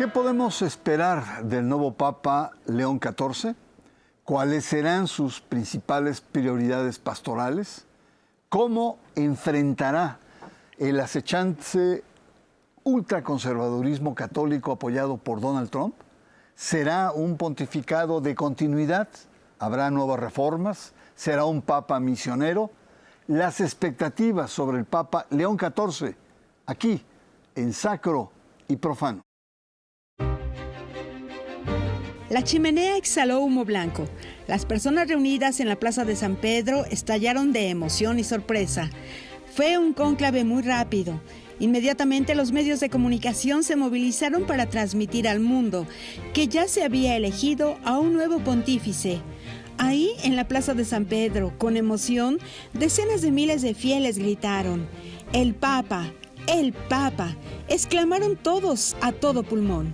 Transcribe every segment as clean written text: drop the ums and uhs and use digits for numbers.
¿Qué podemos esperar del nuevo Papa León XIV? ¿Cuáles serán sus principales prioridades pastorales? ¿Cómo enfrentará el acechante ultraconservadurismo católico apoyado por Donald Trump? ¿Será un pontificado de continuidad? ¿Habrá nuevas reformas? ¿Será un papa misionero? Las expectativas sobre el Papa León XIV, aquí, en Sacro y Profano. La chimenea exhaló humo blanco. Las personas reunidas en la Plaza de San Pedro estallaron de emoción y sorpresa. Fue un cónclave muy rápido. Inmediatamente los medios de comunicación se movilizaron para transmitir al mundo que ya se había elegido a un nuevo pontífice. Ahí, en la Plaza de San Pedro, con emoción, decenas de miles de fieles gritaron: ¡El Papa! ¡El Papa!, exclamaron todos a todo pulmón.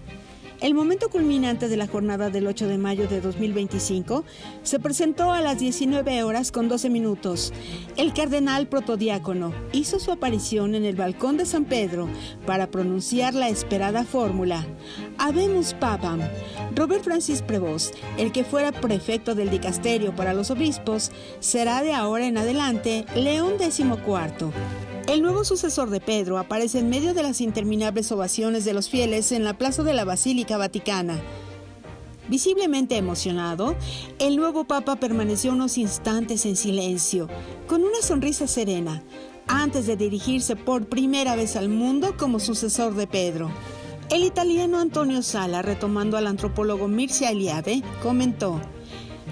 El momento culminante de la jornada del 8 de mayo de 2025 se presentó a las 19 horas con 12 minutos. El cardenal protodiácono hizo su aparición en el balcón de San Pedro para pronunciar la esperada fórmula: Habemus Papam. Robert Francis Prevost, el que fuera prefecto del dicasterio para los obispos, será de ahora en adelante León XIV. El nuevo sucesor de Pedro aparece en medio de las interminables ovaciones de los fieles en la plaza de la Basílica Vaticana. Visiblemente emocionado, el nuevo Papa permaneció unos instantes en silencio, con una sonrisa serena, antes de dirigirse por primera vez al mundo como sucesor de Pedro. El italiano Antonio Sala, retomando al antropólogo Mircea Eliade, comentó: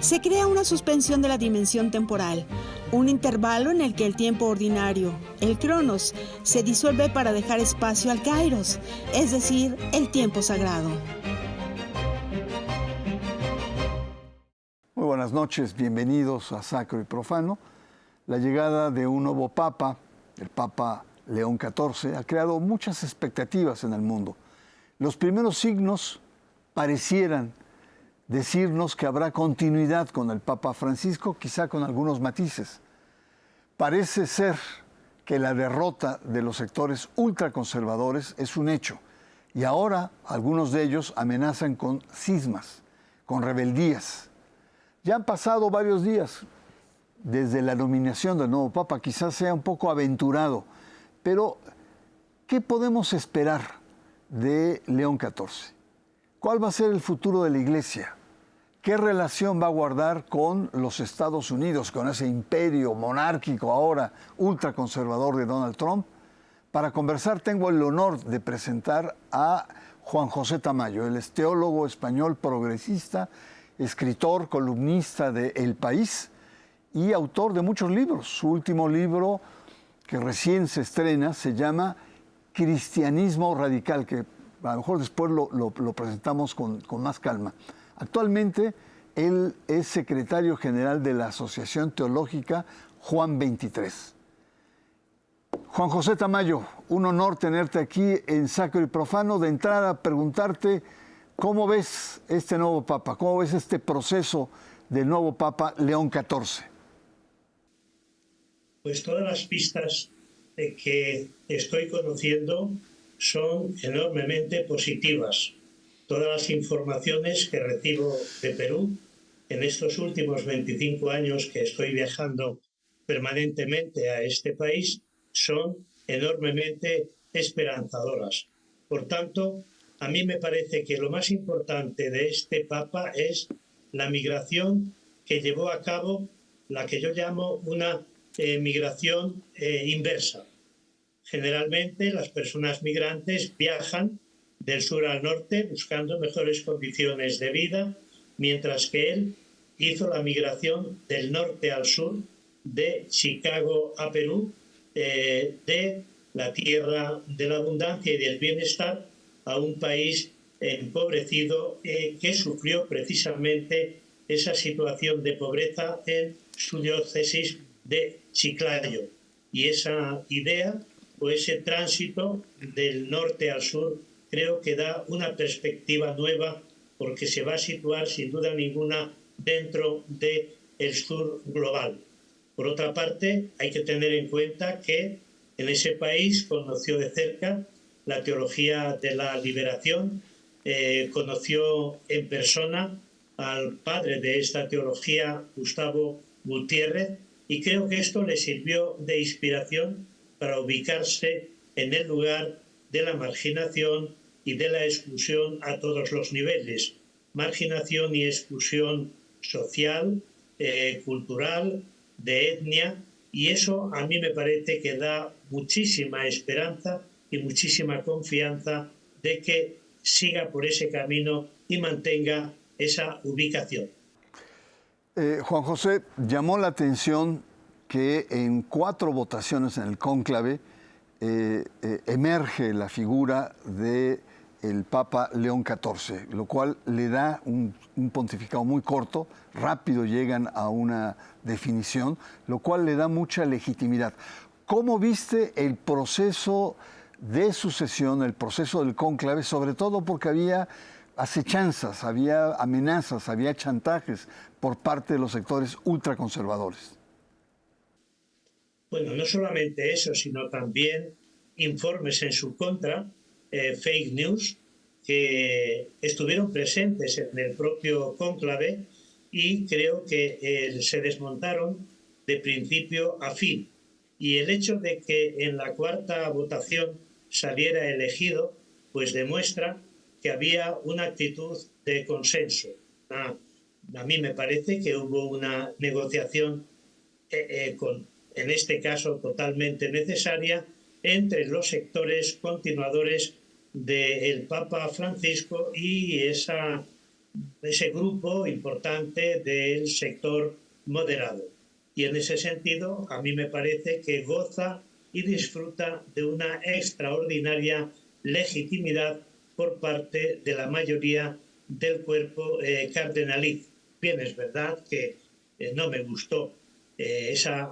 se crea una suspensión de la dimensión temporal, un intervalo en el que el tiempo ordinario, el cronos, se disuelve para dejar espacio al kairos, es decir, el tiempo sagrado. Muy buenas noches, bienvenidos a Sacro y Profano. La llegada de un nuevo Papa, el Papa León XIV, ha creado muchas expectativas en el mundo. Los primeros signos parecieran decirnos que habrá continuidad con el Papa Francisco, quizá con algunos matices. Parece ser que la derrota de los sectores ultraconservadores es un hecho, y ahora algunos de ellos amenazan con cismas, con rebeldías. Ya han pasado varios días desde la nominación del nuevo Papa, quizás sea un poco aventurado, pero ¿qué podemos esperar de León XIV? ¿Cuál va a ser el futuro de la Iglesia? ¿Qué relación va a guardar con los Estados Unidos, con ese imperio monárquico ahora ultraconservador de Donald Trump? Para conversar tengo el honor de presentar a Juan José Tamayo. Él es teólogo español progresista, escritor, columnista de El País y autor de muchos libros. Su último libro, que recién se estrena, se llama Cristianismo Radical, que a lo mejor después lo presentamos con más calma. Actualmente, él es secretario general de la Asociación Teológica Juan 23. Juan José Tamayo, un honor tenerte aquí en Sacro y Profano. De entrada, preguntarte, ¿cómo ves este nuevo Papa? ¿Cómo ves este proceso del nuevo Papa León XIV? Pues todas las pistas que estoy conociendo son enormemente positivas. Todas las informaciones que recibo de Perú en estos últimos 25 años que estoy viajando permanentemente a este país son enormemente esperanzadoras. Por tanto, a mí me parece que lo más importante de este Papa es la migración que llevó a cabo, la que yo llamo una migración inversa. Generalmente las personas migrantes viajan del sur al norte buscando mejores condiciones de vida, mientras que él hizo la migración del norte al sur, de Chicago a Perú, de la tierra de la abundancia y del bienestar a un país empobrecido que sufrió precisamente esa situación de pobreza en su diócesis de Chiclayo. Y esa idea o ese tránsito del norte al sur creo que da una perspectiva nueva, porque se va a situar sin duda ninguna dentro del sur global. Por otra parte, hay que tener en cuenta que en ese país conoció de cerca la teología de la liberación, conoció en persona al padre de esta teología, Gustavo Gutiérrez, y creo que esto le sirvió de inspiración para ubicarse en el lugar de la marginación y de la exclusión a todos los niveles. Marginación y exclusión social, cultural, de etnia, y eso a mí me parece que da muchísima esperanza y muchísima confianza de que siga por ese camino y mantenga esa ubicación. Juan José, llamó la atención que en 4 votaciones en el cónclave emerge la figura del Papa León XIV, lo cual le da un pontificado muy corto, rápido llegan a una definición, lo cual le da mucha legitimidad. ¿Cómo viste el proceso de sucesión, el proceso del cónclave, sobre todo porque había acechanzas, había amenazas, había chantajes por parte de los sectores ultraconservadores? Bueno, no solamente eso, sino también informes en su contra, fake news, que estuvieron presentes en el propio cónclave y creo que se desmontaron de principio a fin. Y el hecho de que en la 4ª votación saliera elegido, pues demuestra que había una actitud de consenso. A mí me parece que hubo una negociación en este caso totalmente necesaria, entre los sectores continuadores del Papa Francisco y ese grupo importante del sector moderado. Y en ese sentido, a mí me parece que goza y disfruta de una extraordinaria legitimidad por parte de la mayoría del cuerpo cardenalicio. Bien, es verdad que no me gustó esa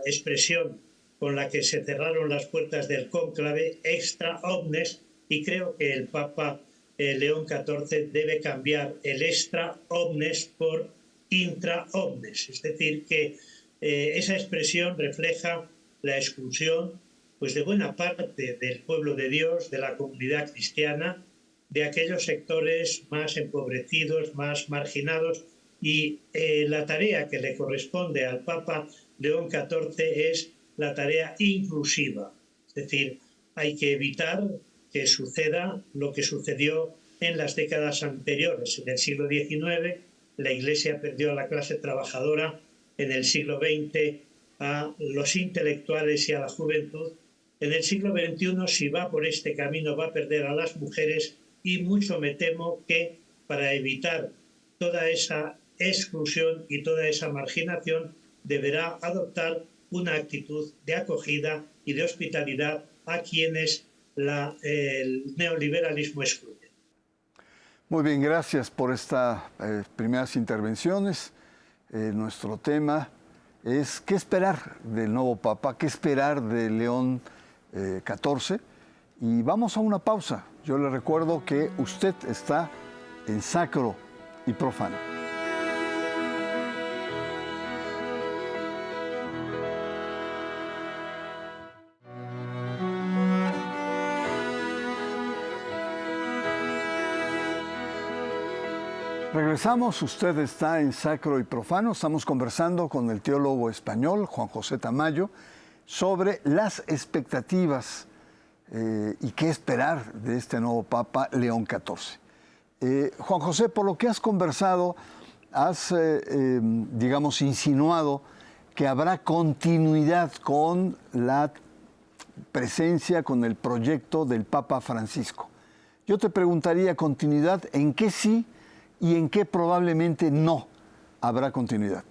expresión con la que se cerraron las puertas del cónclave extra omnes, y creo que el Papa León XIV debe cambiar el extra omnes por intra omnes, es decir, que esa expresión refleja la exclusión pues, de buena parte del pueblo de Dios, de la comunidad cristiana, de aquellos sectores más empobrecidos, más marginados. Y la tarea que le corresponde al Papa León XIV es la tarea inclusiva. Es decir, hay que evitar que suceda lo que sucedió en las décadas anteriores. En el siglo XIX, la Iglesia perdió a la clase trabajadora, en el siglo XX a los intelectuales y a la juventud. En el siglo XXI, si va por este camino, va a perder a las mujeres, y mucho me temo que para evitar toda esa exclusión y toda esa marginación deberá adoptar una actitud de acogida y de hospitalidad a quienes el neoliberalismo excluye. Muy bien, gracias por estas primeras intervenciones. Nuestro tema es qué esperar del nuevo Papa, qué esperar de León XIV. Y vamos a una pausa. Yo le recuerdo que usted está en Sacro y Profano. Regresamos, usted está en Sacro y Profano. Estamos conversando con el teólogo español Juan José Tamayo sobre las expectativas y qué esperar de este nuevo Papa León XIV. Juan José, por lo que has conversado, has, digamos, insinuado que habrá continuidad con la presencia, con el proyecto del Papa Francisco. Yo te preguntaría, ¿continuidad en qué sí y en qué probablemente no habrá continuidad?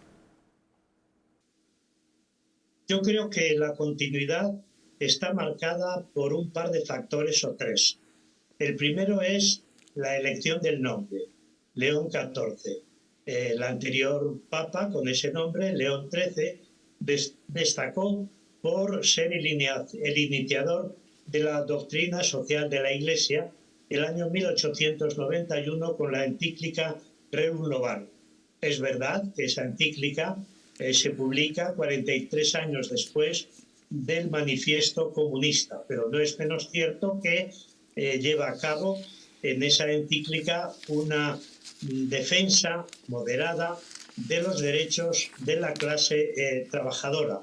Yo creo que la continuidad está marcada por un par de factores o 3. El primero es la elección del nombre, León XIV. El anterior Papa con ese nombre, León XIII, destacó por ser el iniciador de la doctrina social de la Iglesia el año 1891 con la encíclica Rerum Novarum. Es verdad que esa encíclica se publica 43 años después del manifiesto comunista, pero no es menos cierto que lleva a cabo en esa encíclica una defensa moderada de los derechos de la clase trabajadora.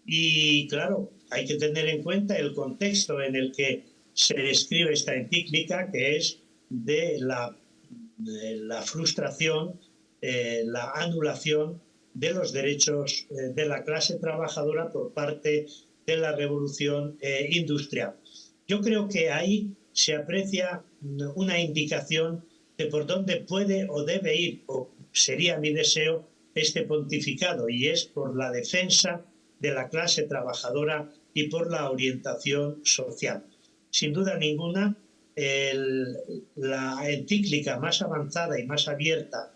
Y claro, hay que tener en cuenta el contexto en el que se escribe esta encíclica, que es de la frustración, la anulación de los derechos de la clase trabajadora por parte de la revolución industrial. Yo creo que ahí se aprecia una indicación de por dónde puede o debe ir, o sería mi deseo, este pontificado, y es por la defensa de la clase trabajadora y por la orientación social. Sin duda ninguna, la encíclica más avanzada y más abierta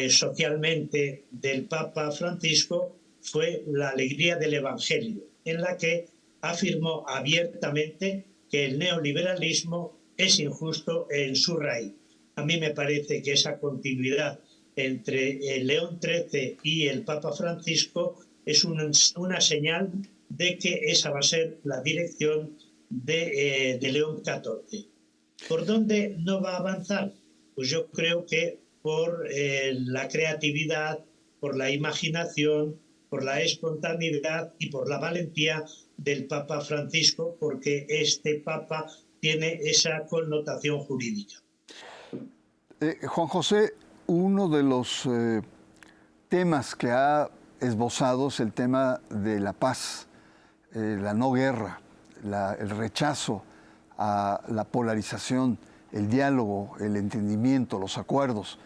socialmente del Papa Francisco fue La alegría del Evangelio, en la que afirmó abiertamente que el neoliberalismo es injusto en su raíz. A mí me parece que esa continuidad entre el León XIII y el Papa Francisco es una señal de que esa va a ser la dirección de León XIV. ¿Por dónde no va a avanzar? Pues yo creo que por la creatividad, por la imaginación, por la espontaneidad y por la valentía del Papa Francisco, porque este Papa tiene esa connotación jurídica. Juan José, uno de los temas que ha esbozado es el tema de la paz, la no guerra, el rechazo a la polarización, el diálogo, el entendimiento, los acuerdos,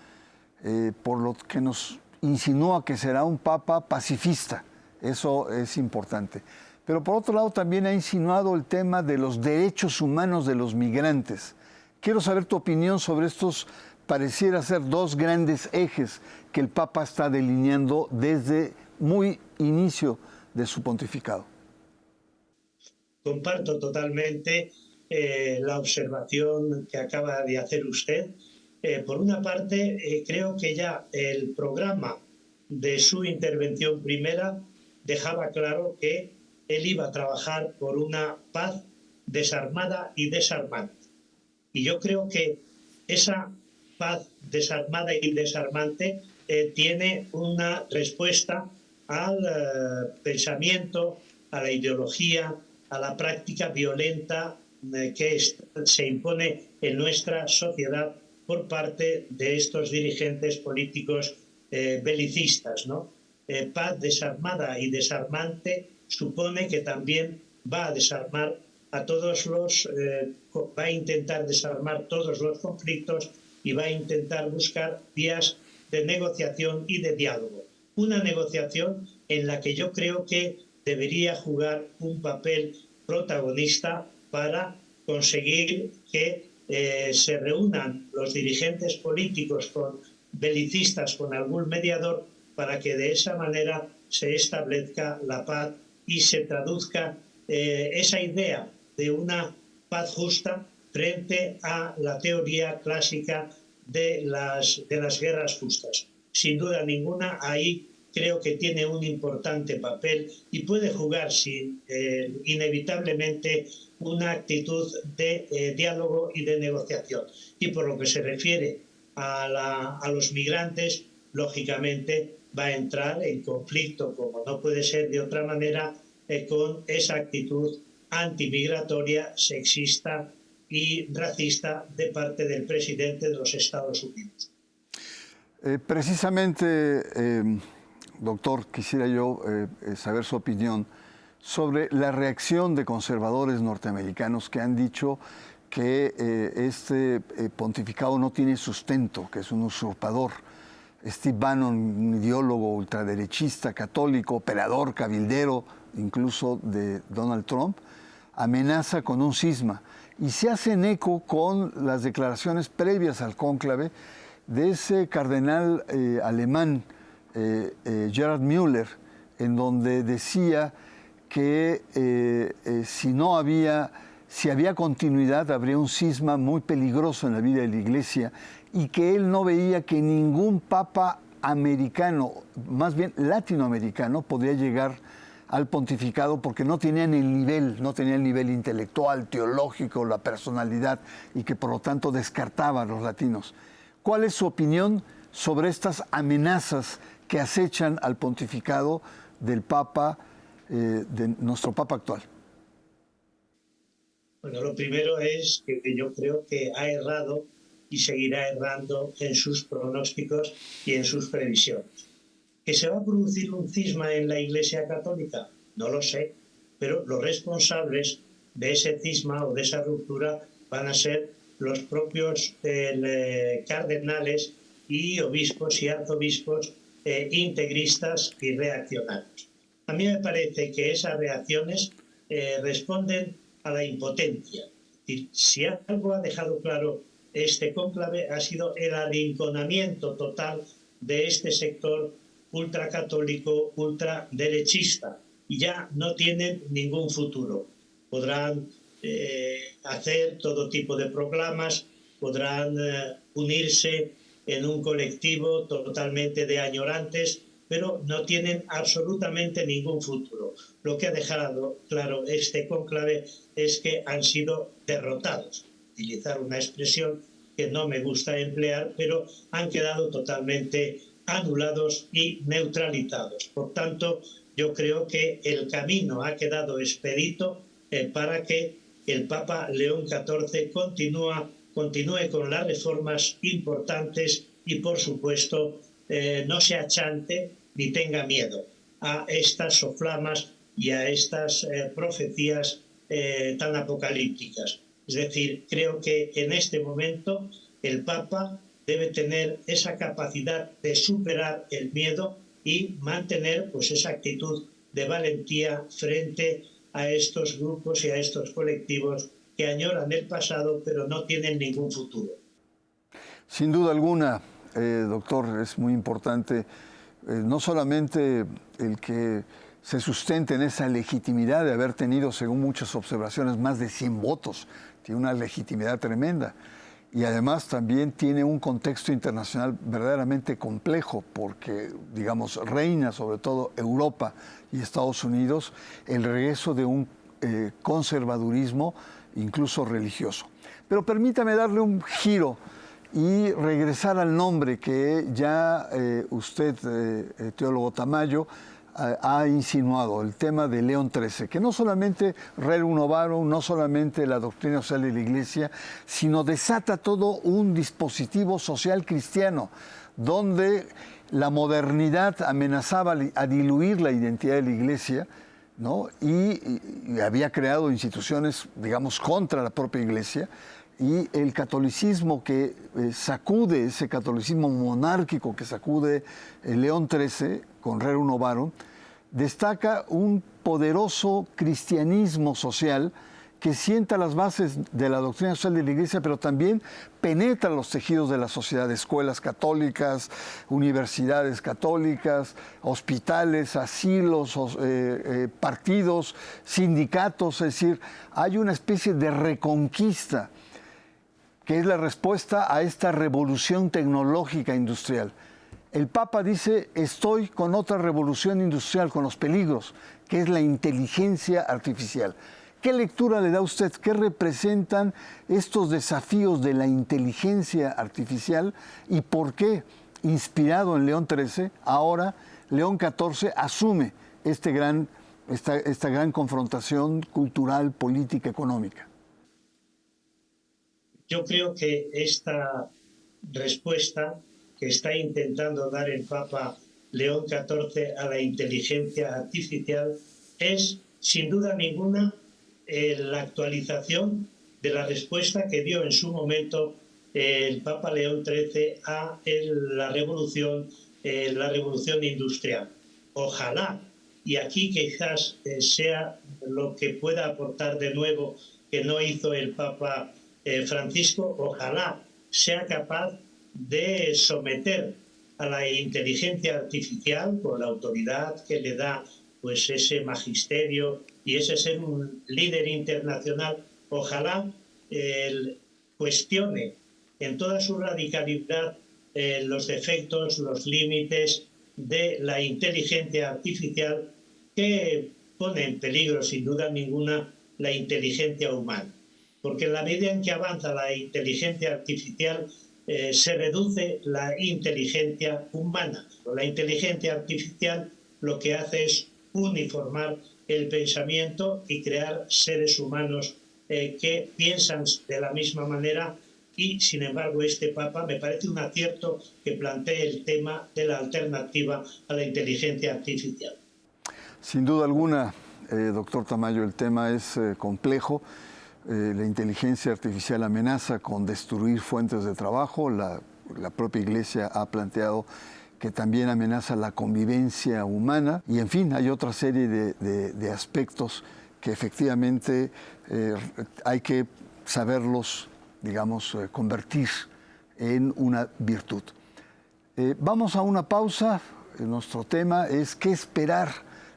por lo que nos insinúa que será un papa pacifista. Eso es importante. Pero por otro lado también ha insinuado el tema de los derechos humanos de los migrantes. Quiero saber tu opinión sobre estos, pareciera ser dos grandes ejes que el Papa está delineando desde muy inicio de su pontificado. Comparto totalmente la observación que acaba de hacer usted. Por una parte, creo que ya el programa de su intervención primera dejaba claro que él iba a trabajar por una paz desarmada y desarmante. Y yo creo que esa paz desarmada y desarmante tiene una respuesta al pensamiento, a la ideología, a la práctica violenta que se impone en nuestra sociedad por parte de estos dirigentes políticos belicistas, ¿no? Paz desarmada y desarmante supone que también va a desarmar a todos va a intentar desarmar todos los conflictos y va a intentar buscar vías de negociación y de diálogo. Una negociación en la que yo creo que debería jugar un papel protagonista para conseguir que se reúnan los dirigentes políticos belicistas con algún mediador para que de esa manera se establezca la paz y se traduzca esa idea de una paz justa frente a la teoría clásica de las guerras justas. Sin duda ninguna, ahí creo que tiene un importante papel y puede jugar inevitablemente una actitud de diálogo y de negociación. Y por lo que se refiere a los migrantes, lógicamente va a entrar en conflicto, como no puede ser de otra manera, con esa actitud antimigratoria, sexista y racista de parte del presidente de los Estados Unidos. Precisamente, doctor, quisiera yo saber su opinión sobre la reacción de conservadores norteamericanos que han dicho que este pontificado no tiene sustento, que es un usurpador. Steve Bannon, un ideólogo ultraderechista, católico, operador, cabildero, incluso de Donald Trump, amenaza con un cisma y se hacen eco con las declaraciones previas al cónclave de ese cardenal alemán, Gerhard Müller, en donde decía que si había continuidad habría un cisma muy peligroso en la vida de la Iglesia y que él no veía que ningún papa americano, más bien latinoamericano, podría llegar al pontificado porque no tenían el nivel intelectual, teológico, la personalidad, y que por lo tanto descartaban a los latinos. ¿Cuál es su opinión sobre estas amenazas que acechan al pontificado del Papa, de nuestro Papa actual? Bueno, lo primero es que yo creo que ha errado y seguirá errando en sus pronósticos y en sus previsiones. ¿Que se va a producir un cisma en la Iglesia Católica? No lo sé, pero los responsables de ese cisma o de esa ruptura van a ser los propios cardenales y obispos y arzobispos integristas y reaccionarios. A mí me parece que esas reacciones responden a la impotencia. Y si algo ha dejado claro este cónclave ha sido el arrinconamiento total de este sector ultracatólico, ultraderechista, y ya no tienen ningún futuro. Podrán hacer todo tipo de proclamas, podrán unirse en un colectivo totalmente de añorantes, pero no tienen absolutamente ningún futuro. Lo que ha dejado claro este cónclave es que han sido derrotados. Utilizar una expresión que no me gusta emplear, pero han quedado totalmente anulados y neutralizados. Por tanto, yo creo que el camino ha quedado expedito para que el Papa León XIV continúe con las reformas importantes y, por supuesto, no se achante ni tenga miedo a estas soflamas y a estas profecías tan apocalípticas. Es decir, creo que en este momento el Papa debe tener esa capacidad de superar el miedo y mantener pues esa actitud de valentía frente a estos grupos y a estos colectivos que añoran el pasado pero no tienen ningún futuro. Sin duda alguna, doctor, es muy importante no solamente el que se sustente en esa legitimidad de haber tenido, según muchas observaciones, más de 100 votos, tiene una legitimidad tremenda. Y además también tiene un contexto internacional verdaderamente complejo porque, digamos, reina sobre todo Europa y Estados Unidos el regreso de un conservadurismo incluso religioso. Pero permítame darle un giro y regresar al nombre que ya usted, teólogo Tamayo, ha insinuado, el tema de León XIII, que no solamente Rerum Novarum, no solamente la doctrina social de la Iglesia, sino desata todo un dispositivo social cristiano, donde la modernidad amenazaba a diluir la identidad de la Iglesia, ¿no? y había creado instituciones, digamos, contra la propia Iglesia, y el catolicismo que sacude, ese catolicismo monárquico que sacude León XIII con Rerum Novarum, destaca un poderoso cristianismo social que sienta las bases de la doctrina social de la Iglesia, pero también penetra los tejidos de la sociedad, escuelas católicas, universidades católicas, hospitales, asilos, partidos, sindicatos, es decir, hay una especie de reconquista que es la respuesta a esta revolución tecnológica industrial. El Papa dice, estoy con otra revolución industrial, con los peligros, que es la inteligencia artificial. ¿Qué lectura le da usted? ¿Qué representan estos desafíos de la inteligencia artificial? ¿Y por qué, inspirado en León XIII, ahora León XIV asume esta gran confrontación cultural, política, económica? Yo creo que esta respuesta que está intentando dar el Papa León XIV a la inteligencia artificial es, sin duda ninguna, la actualización de la respuesta que dio en su momento el Papa León XIII a la revolución industrial. Ojalá, y aquí quizás sea lo que pueda aportar de nuevo que no hizo el Papa Francisco, ojalá sea capaz de someter a la inteligencia artificial con la autoridad que le da pues ese magisterio y ese ser un líder internacional. Ojalá cuestione en toda su radicalidad los defectos, los límites de la inteligencia artificial que pone en peligro sin duda ninguna la inteligencia humana. Porque en la medida en que avanza la inteligencia artificial se reduce la inteligencia humana. La inteligencia artificial lo que hace es uniformar el pensamiento y crear seres humanos que piensan de la misma manera y, sin embargo, este Papa me parece un acierto que plantee el tema de la alternativa a la inteligencia artificial. Sin duda alguna, doctor Tamayo, el tema es complejo. La inteligencia artificial amenaza con destruir fuentes de trabajo. La propia Iglesia ha planteado que también amenaza la convivencia humana. Y, en fin, hay otra serie de aspectos que efectivamente hay que saberlos, digamos, convertir en una virtud. Vamos a una pausa. Nuestro tema es ¿qué esperar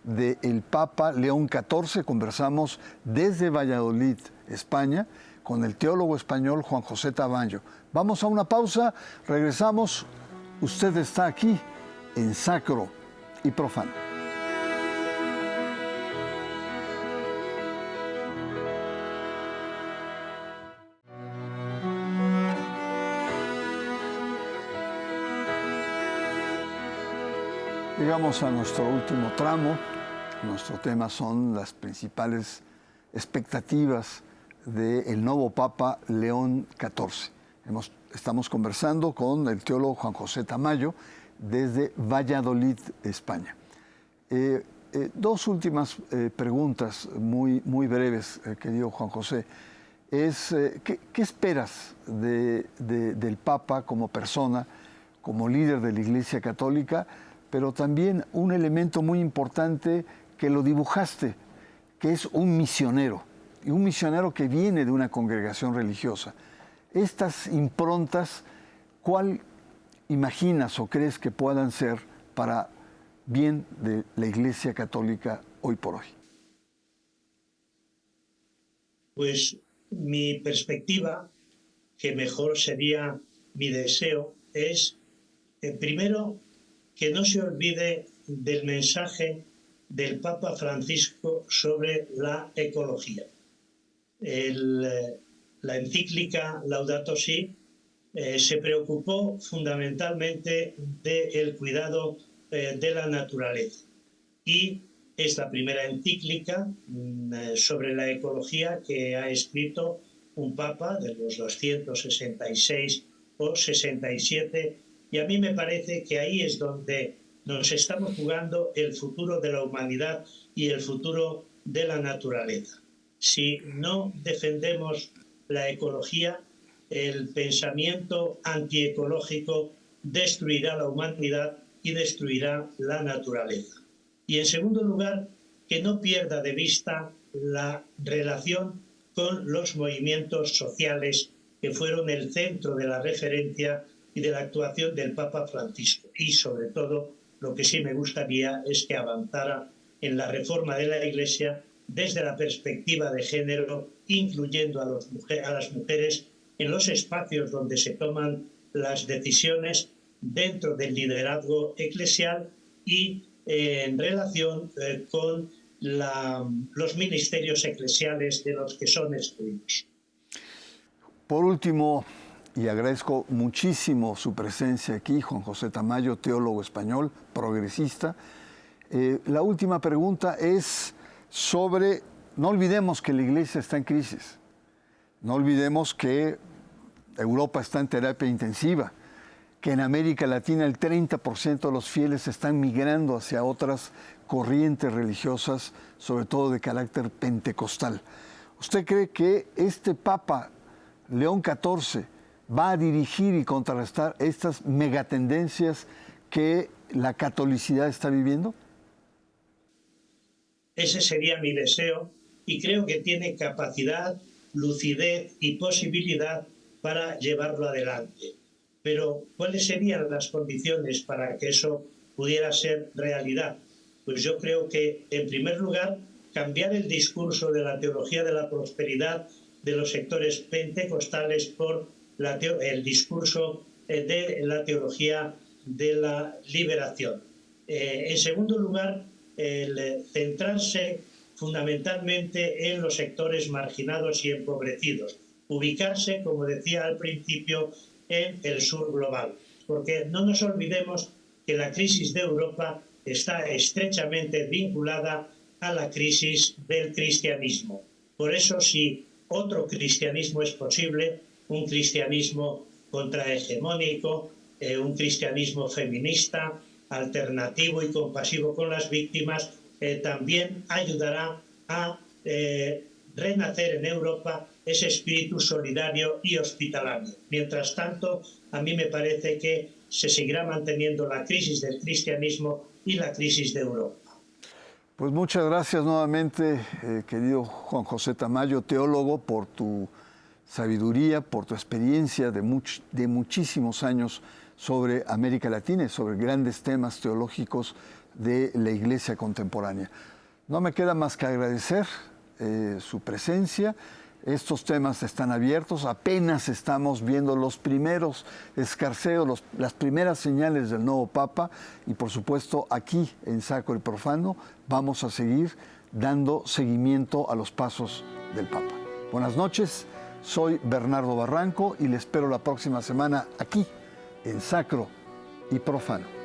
del Papa León XIV? Conversamos desde Valladolid, España, con el teólogo español Juan José Tamayo. Vamos a una pausa, regresamos. Usted está aquí en Sacro y Profano. Llegamos a nuestro último tramo. Nuestro tema son las principales expectativas del nuevo Papa León XIV. Estamos conversando con el teólogo Juan José Tamayo desde Valladolid, España. Dos últimas preguntas muy breves, querido Juan José. ¿Qué esperas del Papa como persona, como líder de la Iglesia Católica, pero también un elemento muy importante que lo dibujaste, que es un misionero, y un misionero que viene de una congregación religiosa? Estas improntas, ¿cuál imaginas o crees que puedan ser para bien de la Iglesia Católica hoy por hoy? Pues mi perspectiva, que mejor sería mi deseo, es primero que no se olvide del mensaje del Papa Francisco sobre la ecología. La encíclica Laudato Si se preocupó fundamentalmente del cuidado de la naturaleza y es la primera encíclica sobre la ecología que ha escrito un papa de los 266 o 67, y a mí me parece que ahí es donde nos estamos jugando el futuro de la humanidad y el futuro de la naturaleza. Si no defendemos la ecología, el pensamiento antiecológico destruirá la humanidad y destruirá la naturaleza. Y en segundo lugar, que no pierda de vista la relación con los movimientos sociales que fueron el centro de la referencia y de la actuación del Papa Francisco. Y sobre todo, lo que sí me gustaría es que avanzara en la reforma de la Iglesia desde la perspectiva de género, incluyendo a las mujeres en los espacios donde se toman las decisiones dentro del liderazgo eclesial y en relación con los ministerios eclesiales de los que son excluidos. Por último, y agradezco muchísimo su presencia aquí, Juan José Tamayo, teólogo español, progresista. La última pregunta es sobre, no olvidemos que la Iglesia está en crisis, no olvidemos que Europa está en terapia intensiva, que en América Latina el 30% de los fieles están migrando hacia otras corrientes religiosas, sobre todo de carácter pentecostal. ¿Usted cree que este Papa León XIV va a dirigir y contrarrestar estas megatendencias que la catolicidad está viviendo? Ese sería mi deseo y creo que tiene capacidad, lucidez y posibilidad para llevarlo adelante. Pero, ¿cuáles serían las condiciones para que eso pudiera ser realidad? Pues yo creo que, en primer lugar, cambiar el discurso de la teología de la prosperidad de los sectores pentecostales por el discurso de la teología de la liberación. En segundo lugar, el centrarse fundamentalmente en los sectores marginados y empobrecidos. Ubicarse, como decía al principio, en el sur global. Porque no nos olvidemos que la crisis de Europa está estrechamente vinculada a la crisis del cristianismo. Por eso, si otro cristianismo es posible, un cristianismo contrahegemónico, un cristianismo feminista, alternativo y compasivo con las víctimas, también ayudará a renacer en Europa ese espíritu solidario y hospitalario. Mientras tanto, a mí me parece que se seguirá manteniendo la crisis del cristianismo y la crisis de Europa. Pues muchas gracias nuevamente, querido Juan José Tamayo, teólogo, por tu sabiduría, por tu experiencia de muchísimos años sobre América Latina y sobre grandes temas teológicos de la Iglesia contemporánea. No me queda más que agradecer su presencia. Estos temas están abiertos, apenas estamos viendo los primeros escarceos, las primeras señales del nuevo Papa, y por supuesto aquí en Sacro y Profano vamos a seguir dando seguimiento a los pasos del Papa. Buenas noches, soy Bernardo Barranco y les espero la próxima semana aquí en Sacro y Profano.